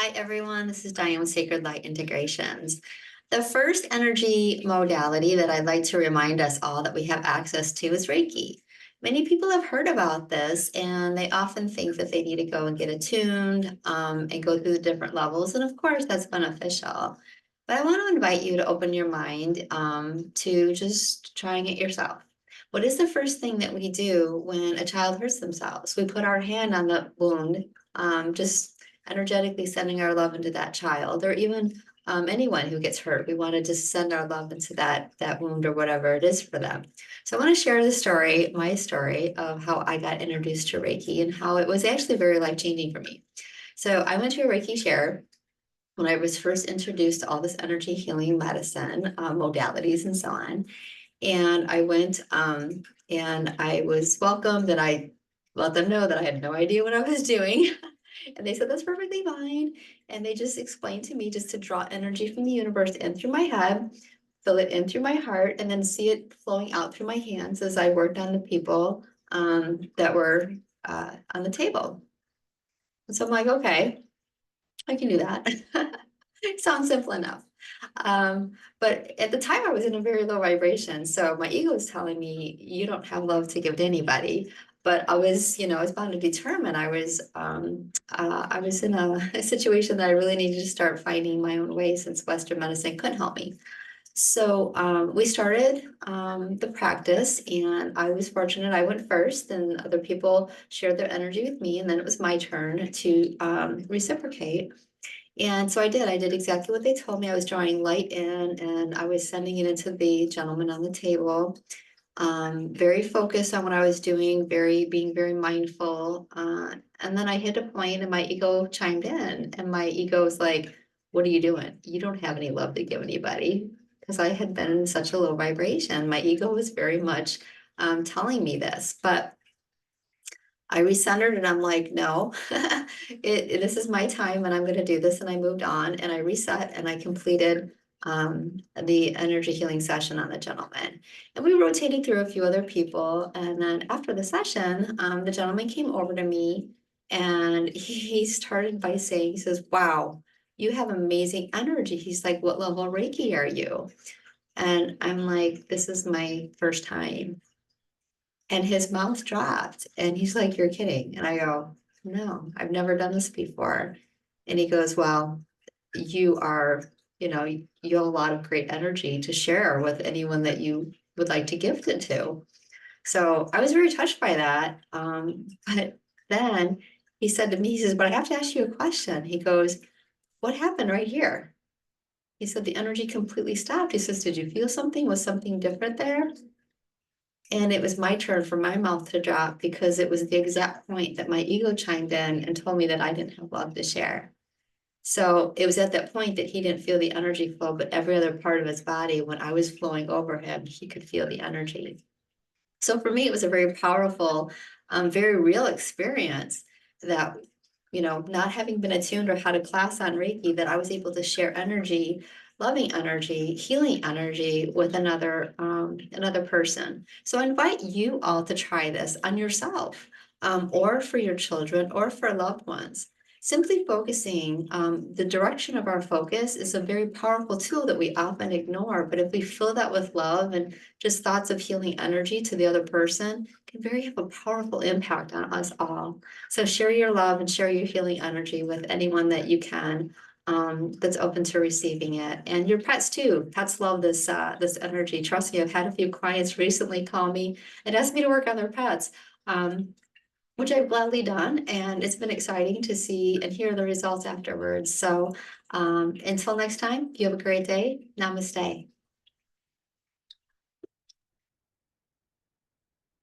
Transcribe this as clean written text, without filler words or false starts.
Hi, everyone. This is Diane with Sacred Light Integrations. The first energy modality that I'd like to remind us all that we have access to is Reiki. Many people have heard about this, and they often think that they need to go and get attuned and go through the different levels. And of course, that's beneficial. But I want to invite you to open your mind to just trying it yourself. What is the first thing that we do when a child hurts themselves? We put our hand on the wound, just energetically sending our love into that child, or even anyone who gets hurt. We want to just send our love into that wound or whatever it is for them. So I want to share the story, my story of how I got introduced to Reiki and how it was actually very life-changing for me. So I went to a Reiki share when I was first introduced to all this energy healing medicine, modalities and so on. And I went and I was welcomed, and I let them know that I had no idea what I was doing. And they said, that's perfectly fine. And they just explained to me just to draw energy from the universe in through my head, fill it in through my heart, and then see it flowing out through my hands as I worked on the people that were on the table. And so I'm like, okay, I can do that. Sounds simple enough. But at the time I was in a very low vibration. So my ego was telling me, you don't have love to give to anybody. But I was, I was bound to determine. I was in a situation that I really needed to start finding my own way since Western medicine couldn't help me. So we started the practice, and I was fortunate. I went first, and other people shared their energy with me, and then it was my turn to reciprocate. And so I did. I did exactly what they told me. I was drawing light in, and I was sending it into the gentleman on the table. Very focused on what I was doing, being very mindful. And then I hit a point, and my ego chimed in, and my ego was like, "What are you doing? You don't have any love to give anybody." Because I had been in such a low vibration. My ego was very much telling me this, but I recentered, and I'm like, no, this is my time, and I'm going to do this. And I moved on, and I reset, and I completed the energy healing session on the gentleman. And we rotated through a few other people. And then after the session, the gentleman came over to me, and he started by saying, he says, wow, you have amazing energy. He's like, what level Reiki are you? And I'm like, this is my first time. And his mouth dropped, and he's like, you're kidding. And I go, no, I've never done this before. And he goes, well, you are, you have a lot of great energy to share with anyone that you would like to gift it to. So I was very touched by that. But then he said to me, he says, but I have to ask you a question. He goes, what happened right here? He said, the energy completely stopped. He says, did you feel something? Was something different there? And it was my turn for my mouth to drop, because it was the exact point that my ego chimed in and told me that I didn't have love to share. So it was at that point that he didn't feel the energy flow, but every other part of his body, when I was flowing over him, he could feel the energy. So for me, it was a very powerful, very real experience that, not having been attuned or had a class on Reiki, that I was able to share energy, loving energy, healing energy with another person. So I invite you all to try this on yourself, or for your children, or for loved ones. Simply focusing, the direction of our focus is a very powerful tool that we often ignore. But if we fill that with love and just thoughts of healing energy to the other person, can have a powerful impact on us all. So share your love and share your healing energy with anyone that you can, that's open to receiving it. And your pets too. Pets love this energy. Trust me, I've had a few clients recently call me and ask me to work on their pets. Which I've gladly done, and it's been exciting to see and hear the results afterwards. So until next time, you have a great day. Namaste.